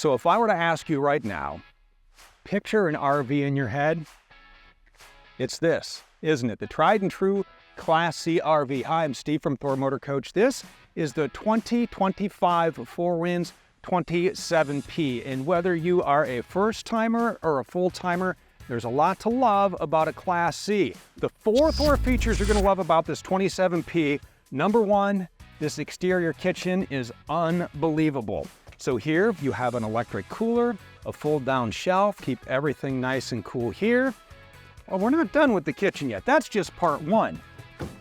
So if I were to ask you right now, picture an RV in your head, it's this, isn't it? The tried and true Class C RV. Hi, I'm Steve from Thor Motor Coach. This is the 2025 Four Winds 27P. And whether you are a first-timer or a full-timer, there's a lot to love about a Class C. The four Thor features you're going to love about this 27P. Number one, this exterior kitchen is unbelievable. So here you have an electric cooler, a fold-down shelf, keep everything nice and cool here. Well, we're not done with the kitchen yet. That's just part one.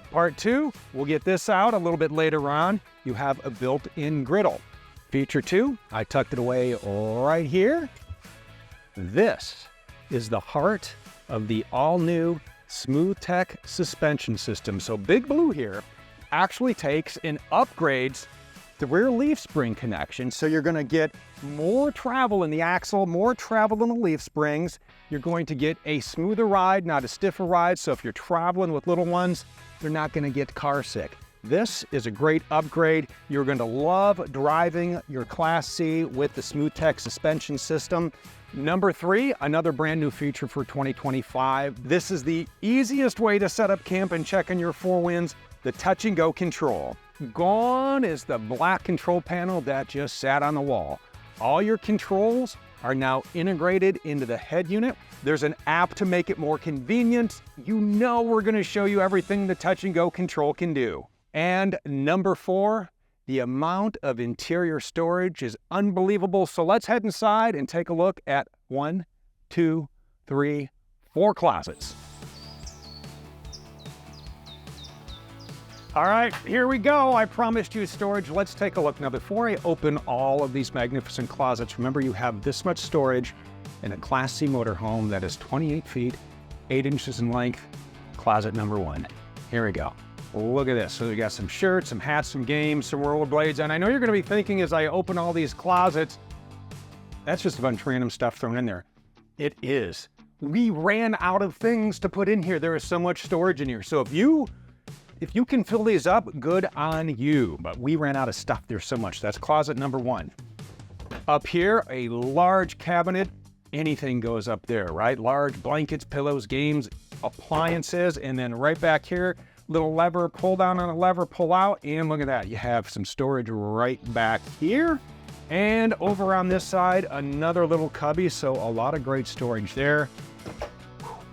Part two, we'll get this out a little bit later on. You have a built-in griddle. Feature two, I tucked it away right here. This is the heart of the all-new SmoothTech suspension system. So Big Blue here actually takes and upgrades the rear leaf spring connection. So you're gonna get more travel in the axle, more travel in the leaf springs. You're going to get a smoother ride, not a stiffer ride. So if you're traveling with little ones, they're not gonna get car sick. This is a great upgrade. You're going to love driving your Class C with the SmoothTech suspension system. Number three, another brand new feature for 2025. This is the easiest way to set up camp and check in your Four Winds, the touch and go control. Gone is the black control panel that just sat on the wall. All your controls are now integrated into the head unit. There's an app to make it more convenient. You know we're going to show you everything the touch and go control can do. And number four, the amount of interior storage is unbelievable. So let's head inside and take a look at 1, 2, 3, 4 closets. All right, here we go. I promised you storage. Let's take a look. Now, before I open all of these magnificent closets, remember you have this much storage in a Class C motorhome that is 28 feet, 8 inches in length. Closet number one. Here we go. Look at this. So we got some shirts, some hats, some games, some rollerblades. And I know you're going to be thinking as I open all these closets, that's just a bunch of random stuff thrown in there. It is. We ran out of things to put in here. There is so much storage in here. So if you can fill these up, good on you. But we ran out of stuff. There's so much. That's closet number one. Up here, a large cabinet. Anything goes up there, right? Large blankets, pillows, games, appliances. And then right back here, little lever, pull down on a lever, pull out, and look at that. You have some storage right back here. And over on this side, another little cubby, so a lot of great storage there.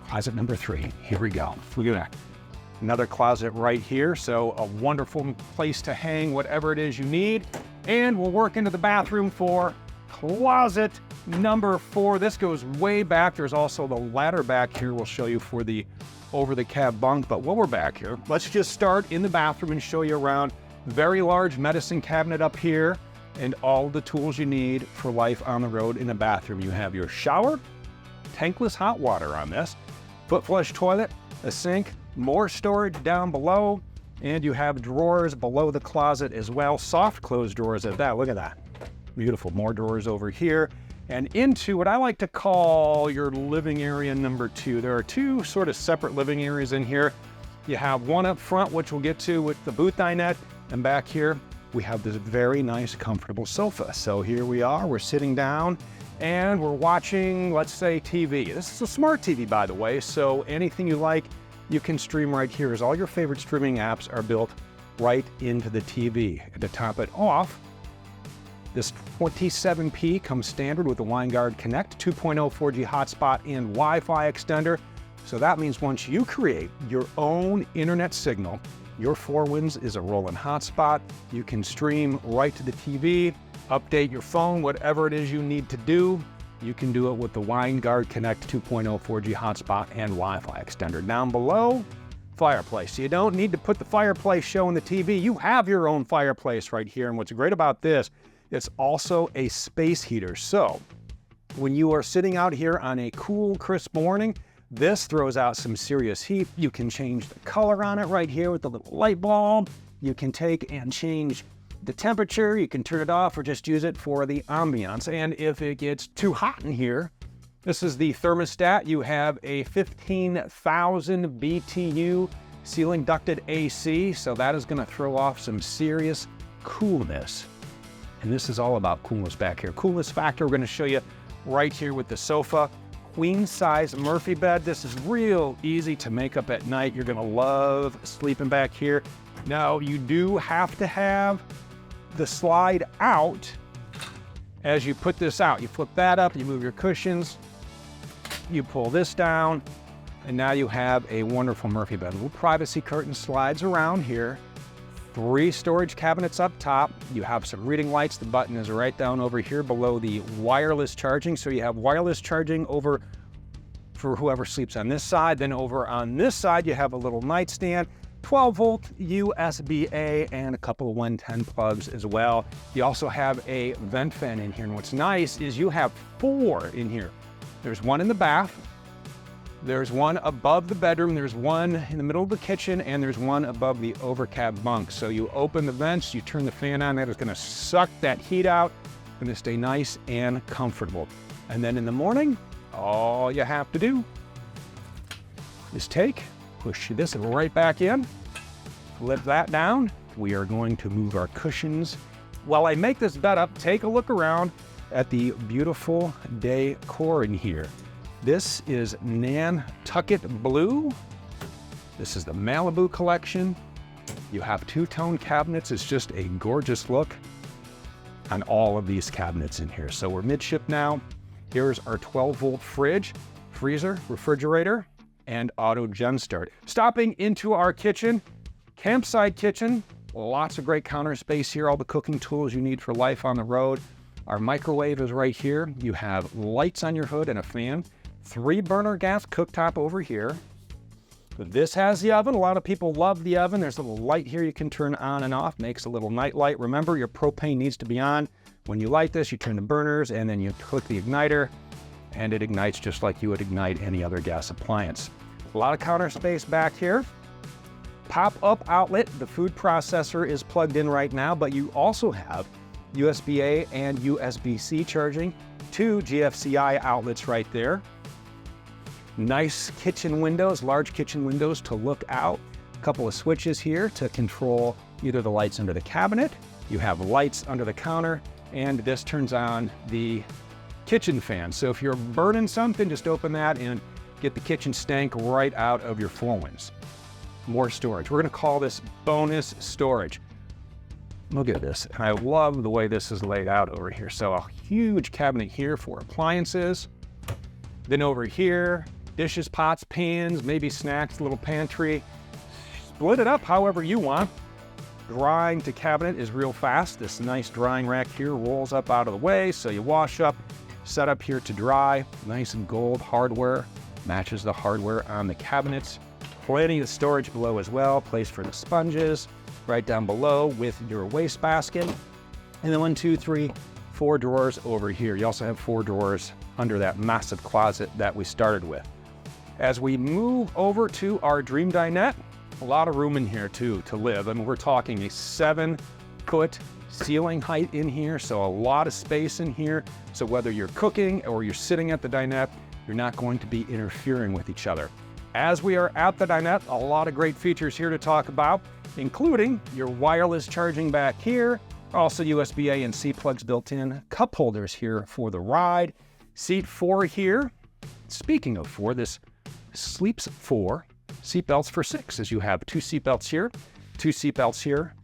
Closet number three, here we go. Look at that. Another closet right here, so a wonderful place to hang whatever it is you need. And we'll work into the bathroom for closet number four. This goes way back. There's also the ladder back here we'll show you for the over the cab bunk, but while we're back here, let's just start in the bathroom and show you around. Very large medicine cabinet up here and all the tools you need for life on the road in a bathroom. You have your shower, tankless hot water on this, foot flush toilet, a sink, more storage down below, and you have drawers below the closet as well. Soft close drawers at that. Look at that. Beautiful. More drawers over here. And into what I like to call your living area number two. There are two sort of separate living areas in here. You have one up front, which we'll get to with the booth dinette, and back here, we have this very nice, comfortable sofa. So here we are, we're sitting down, and we're watching, let's say, TV. This is a smart TV, by the way, so anything you like, you can stream right here, as all your favorite streaming apps are built right into the TV. And to top it off, this 27P comes standard with the WineGuard Connect 2.0 4G hotspot and Wi-Fi extender. So that means once you create your own internet signal, your Four Winds is a rolling hotspot. You can stream right to the TV, update your phone, whatever it is you need to do. You can do it with the WineGuard Connect 2.0 4G hotspot and Wi-Fi extender. Down below, Fireplace. So you don't need to put the Fireplace show on the TV. You have your own fireplace right here. And what's great about this, it's also a space heater. So when you are sitting out here on a cool, crisp morning, this throws out some serious heat. You can change the color on it right here with the little light bulb. You can take and change the temperature. You can turn it off or just use it for the ambiance. And if it gets too hot in here, this is the thermostat. You have a 15,000 BTU ceiling ducted AC. So that is going to throw off some serious coolness. And this is all about coolness back here. Coolness factor, we're gonna show you right here with the sofa. Queen size Murphy bed. This is real easy to make up at night. You're gonna love sleeping back here. Now, you do have to have the slide out as you put this out. You flip that up, you move your cushions, you pull this down, and now you have a wonderful Murphy bed. Little privacy curtain slides around here. 3 storage cabinets up top. You have some reading lights. The button is right down over here below the wireless charging. So you have wireless charging over for whoever sleeps on this side. Then over on this side, you have a little nightstand, 12-volt USB-A, and a couple of 110 plugs as well. You also have a vent fan in here. And what's nice is you have 4 in here. There's one in the bath, there's one above the bedroom, there's one in the middle of the kitchen, and there's one above the overcab bunk. So you open the vents, you turn the fan on, that is gonna suck that heat out, gonna stay nice and comfortable. And then in the morning, all you have to do is push this right back in, flip that down. We are going to move our cushions. While I make this bed up, take a look around at the beautiful decor in here. This is Nantucket Blue. This is the Malibu collection. You have 2-tone cabinets. It's just a gorgeous look on all of these cabinets in here. So we're midship now. Here's our 12-volt fridge, freezer, refrigerator, and auto gen start. Stopping into our kitchen, campsite kitchen. Lots of great counter space here. All the cooking tools you need for life on the road. Our microwave is right here. You have lights on your hood and a fan. 3-burner gas cooktop over here. This has the oven. A lot of people love the oven. There's a little light here you can turn on and off. Makes a little night light. Remember, your propane needs to be on. When you light this, you turn the burners and then you click the igniter and it ignites just like you would ignite any other gas appliance. A lot of counter space back here. Pop-up outlet. The food processor is plugged in right now, but you also have USB-A and USB-C charging. 2 GFCI outlets right there. Nice kitchen windows, large kitchen windows to look out. A couple of switches here to control either the lights under the cabinet. You have lights under the counter, and this turns on the kitchen fan. So if you're burning something, just open that and get the kitchen stank right out of your 4-winds. More storage. We're gonna call this bonus storage. Look at this. I love the way this is laid out over here. So a huge cabinet here for appliances. Then over here, dishes, pots, pans, maybe snacks, little pantry. Split it up however you want. Drying to cabinet is real fast. This nice drying rack here rolls up out of the way, so you wash up, set up here to dry. Nice and gold hardware, matches the hardware on the cabinets. Plenty of storage below as well, place for the sponges, right down below with your wastebasket. And then 1, 2, 3, 4 drawers over here. You also have 4 drawers under that massive closet that we started with. As we move over to our dream dinette, a lot of room in here too to live. I mean, we're talking a 7-foot ceiling height in here, so a lot of space in here. So whether you're cooking or you're sitting at the dinette, you're not going to be interfering with each other. As we are at the dinette, a lot of great features here to talk about, including your wireless charging back here, also USB-A and C plugs built in, cup holders here for the ride, seat 4 here. Speaking of 4, this sleeps 4, seatbelts for 6, as you have 2 seatbelts here, 2 seatbelts here,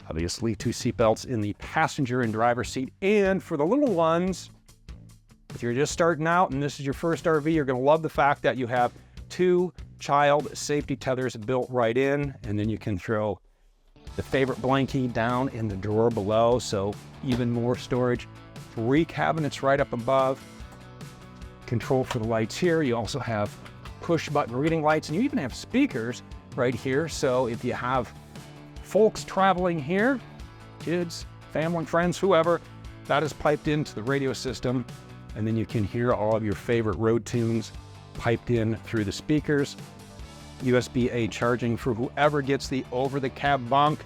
obviously 2 seatbelts in the passenger and driver seat. And for the little ones, if you're just starting out and this is your first RV, you're gonna love the fact that you have 2 child safety tethers built right in, and then you can throw the favorite blankie down in the drawer below, so even more storage. 3 cabinets right up above. Control for the lights here. You also have push button reading lights, and you even have speakers right here. So if you have folks traveling here, kids, family, friends, whoever, that is piped into the radio system, and then you can hear all of your favorite road tunes piped in through the speakers. USB-A charging for whoever gets the over-the-cab bunk.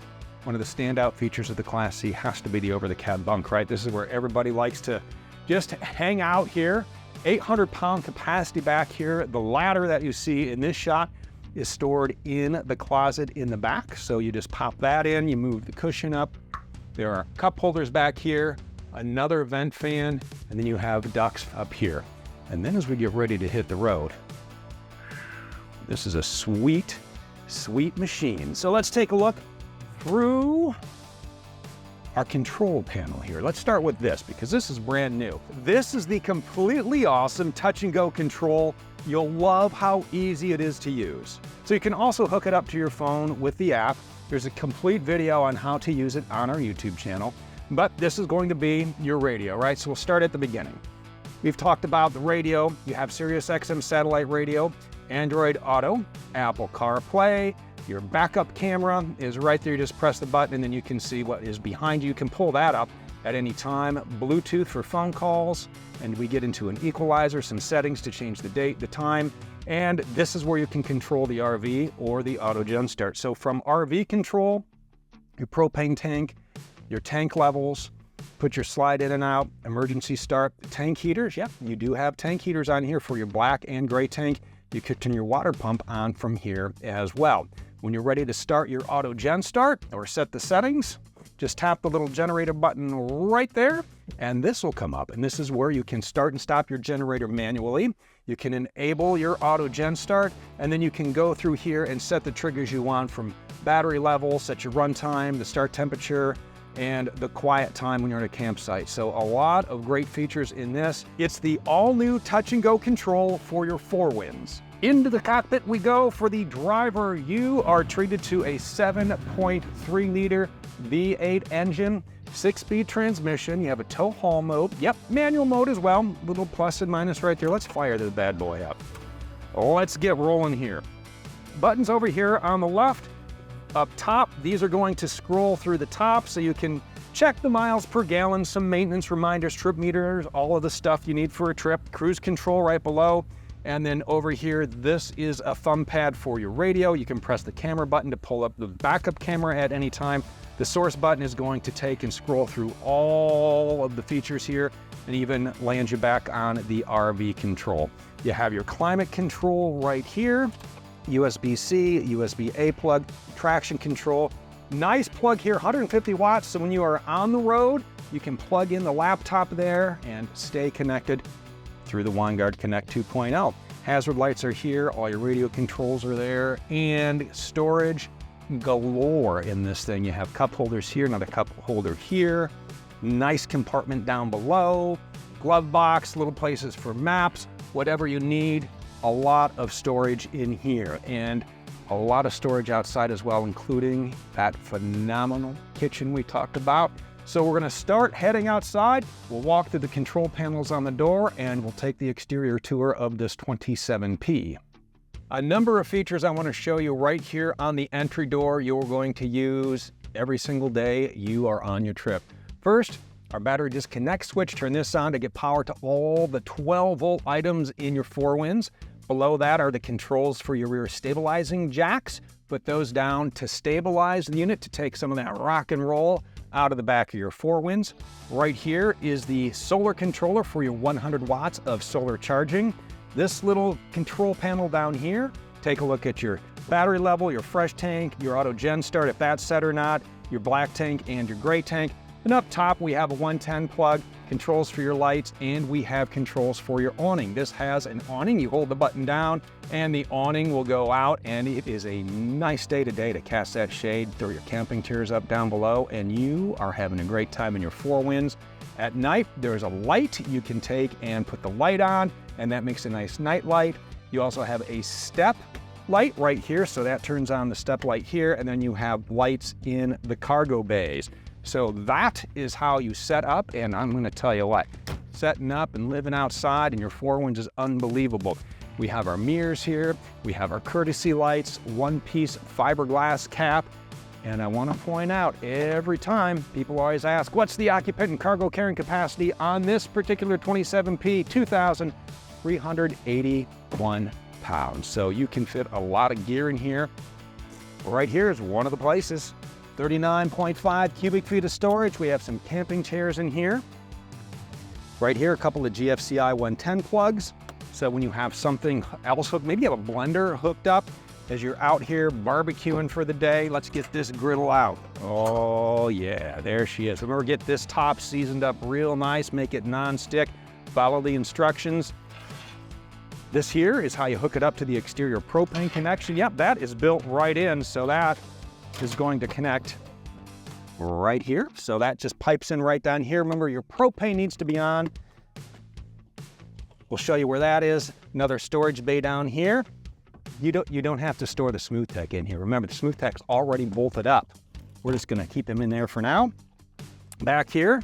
One of the standout features of the Class C has to be the over-the-cab bunk, right? This is where everybody likes to just hang out here. 800-pound capacity back here. The ladder that you see in this shot is stored in the closet in the back. So you just pop that in, you move the cushion up. There are cup holders back here, another vent fan, and then you have ducts up here. And then as we get ready to hit the road, this is a sweet, sweet machine. So let's take a look through our control panel here. Let's start with this because this is brand new. This is the completely awesome touch and go control. You'll love how easy it is to use. So you can also hook it up to your phone with the app. There's a complete video on how to use it on our YouTube channel, but this is going to be your radio, right? So we'll start at the beginning. We've talked about the radio. You have Sirius XM satellite radio, Android Auto, Apple CarPlay. Your backup camera is right there. You just press the button and then you can see what is behind you. You can pull that up at any time. Bluetooth for phone calls, and we get into an equalizer, some settings to change the date, the time, and this is where you can control the RV or the auto gen start. So from RV control, your propane tank, your tank levels, put your slide in and out, emergency start, tank heaters. Yep, you do have tank heaters on here for your black and gray tank. You could turn your water pump on from here as well. When you're ready to start your auto gen start or set the settings, just tap the little generator button right there and this will come up. And this is where you can start and stop your generator manually. You can enable your auto gen start, and then you can go through here and set the triggers you want from battery level, set your run time, the start temperature, and the quiet time when you're at a campsite. So a lot of great features in this. It's the all-new touch and go control for your 4Winds. Into the cockpit we go. For the driver, you are treated to a 7.3 liter V8 engine, 6-speed transmission. You have a tow haul mode. Yep, manual mode as well. Little plus and minus right there. Let's fire this bad boy up. Let's get rolling here. Buttons over here on the left. Up top, these are going to scroll through the top so you can check the miles per gallon, some maintenance reminders, trip meters, all of the stuff you need for a trip. Cruise control right below. And then over here, this is a thumb pad for your radio. You can press the camera button to pull up the backup camera at any time. The source button is going to take and scroll through all of the features here and even land you back on the RV control. You have your climate control right here, USB-C, USB-A plug, traction control. Nice plug here, 150 watts. So when you are on the road, you can plug in the laptop there and stay connected through the WineGuard Connect 2.0. Hazard lights are here, all your radio controls are there, and storage galore in this thing. You have cup holders here, another cup holder here, nice compartment down below, glove box, little places for maps, whatever you need. A lot of storage in here and a lot of storage outside as well, including that phenomenal kitchen we talked about. So we're gonna start heading outside. We'll walk through the control panels on the door and we'll take the exterior tour of this 27P. A number of features I wanna show you right here on the entry door you're going to use every single day you are on your trip. First, our battery disconnect switch. Turn this on to get power to all the 12-volt items in your 4Winds. Below that are the controls for your rear stabilizing jacks. Put those down to stabilize the unit, to take some of that rock and roll out of the back of your 4Winds. Right here is the solar controller for your 100 watts of solar charging. This little control panel down here, take a look at your battery level, your fresh tank, your auto gen start, if that's set or not, your black tank and your gray tank. And up top, we have a 110 plug, controls for your lights, and we have controls for your awning. This has an awning. You hold the button down and the awning will go out, and it is a nice day today to cast that shade, throw your camping chairs up down below, and you are having a great time in your 4Winds. At night, there's a light you can take and put the light on, and that makes a nice night light. You also have a step light right here, so that turns on the step light here, and then you have lights in the cargo bays. So that is how you set up, and I'm gonna tell you what, setting up and living outside in your 4Winds is unbelievable. We have our mirrors here, we have our courtesy lights, one-piece fiberglass cap, and I wanna point out, every time people always ask, what's the occupant and cargo carrying capacity on this particular 27P? 2,381 pounds. So you can fit a lot of gear in here. Right here is one of the places. 39.5 cubic feet of storage. We have some camping chairs in here. Right here, a couple of GFCI 110 plugs. So when you have something else hooked, maybe you have a blender hooked up, as you're out here barbecuing for the day. Let's get this griddle out. Oh yeah, there she is. Remember, get this top seasoned up real nice, make it non-stick. Follow the instructions. This here is how you hook it up to the exterior propane connection. Yep, that is built right in, so that is going to connect right here. So that just pipes in right down here. Remember, your propane needs to be on. We'll show you where that is. Another storage bay down here. You don't have to store the Smooth Tech in here. Remember, the Smooth Tech's already bolted up. We're just gonna keep them in there for now. Back here,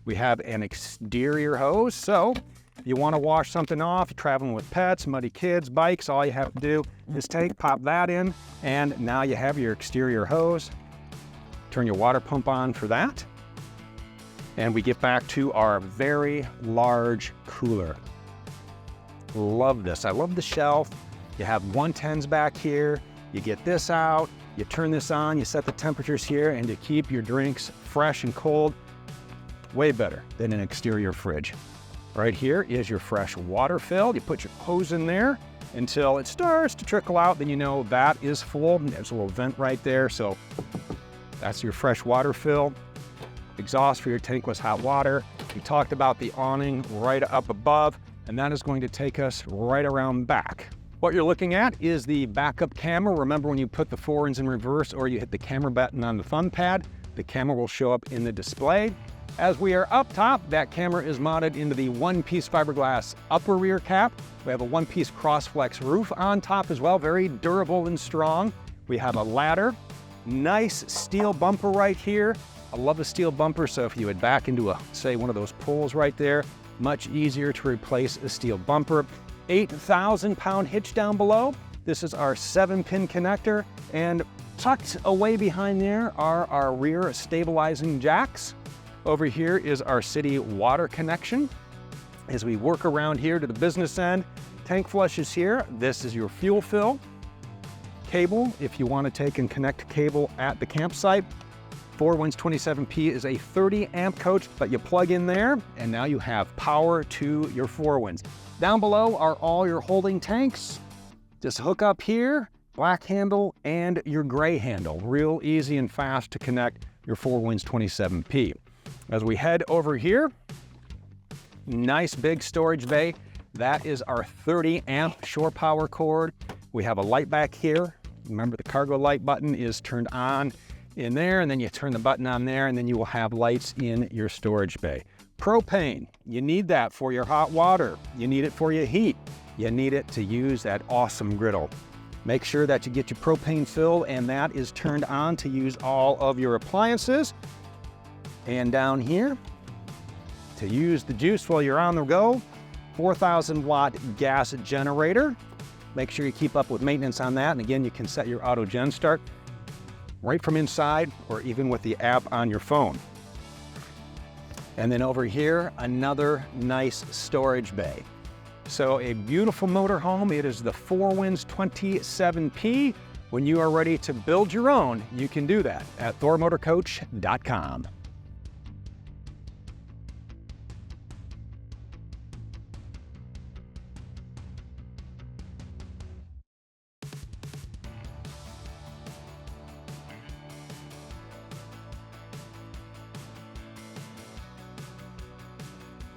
we have an exterior hose. So if you wanna wash something off, you're traveling with pets, muddy kids, bikes, all you have to do is pop that in, and now you have your exterior hose. Turn your water pump on for that. And we get back to our very large cooler. Love this. I love the shelf. You have 110s back here. You get this out, you turn this on, you set the temperatures here, and you keep your drinks fresh and cold. Way better than an exterior fridge. Right here is your fresh water fill. You put your hose in there until it starts to trickle out, then you know that is full. There's a little vent right there, so that's your fresh water fill. Exhaust for your tankless hot water. We talked about the awning right up above, and that is going to take us right around back. What you're looking at is the backup camera. Remember, when you put the forends in reverse or you hit the camera button on the thumb pad, the camera will show up in the display. As we are up top, that camera is mounted into the one-piece fiberglass upper rear cap. We have a one-piece cross-flex roof on top as well, very durable and strong. We have a ladder, nice steel bumper right here. I love the steel bumper, so if you would back into say one of those poles right there, much easier to replace a steel bumper. 8,000-pound hitch down below. This is our 7-pin connector, and tucked away behind there are our rear stabilizing jacks. Over here is our city water connection. As we work around here to the business end, tank flush is here. This is your fuel fill. Cable, if you want to take and connect cable at the campsite. Four Winds 27P is a 30-amp coach that you plug in there, and now you have power to your Four Winds. Down below are all your holding tanks. Just hook up here, black handle and your gray handle. Real easy and fast to connect your Four Winds 27P. As we head over here, nice big storage bay. That is our 30-amp shore power cord. We have a light back here. Remember, the cargo light button is turned on in there, and then you turn the button on there, and then you will have lights in your storage bay. Propane, you need that for your hot water. You need it for your heat. You need it to use that awesome griddle. Make sure that you get your propane filled, and that is turned on to use all of your appliances. And down here, to use the juice while you're on the go, 4,000-watt gas generator. Make sure you keep up with maintenance on that, and again, you can set your auto gen start right from inside or even with the app on your phone. And then over here, another nice storage bay. So a beautiful motorhome. It is the Four Winds 27P. When you are ready to build your own, you can do that at thormotorcoach.com.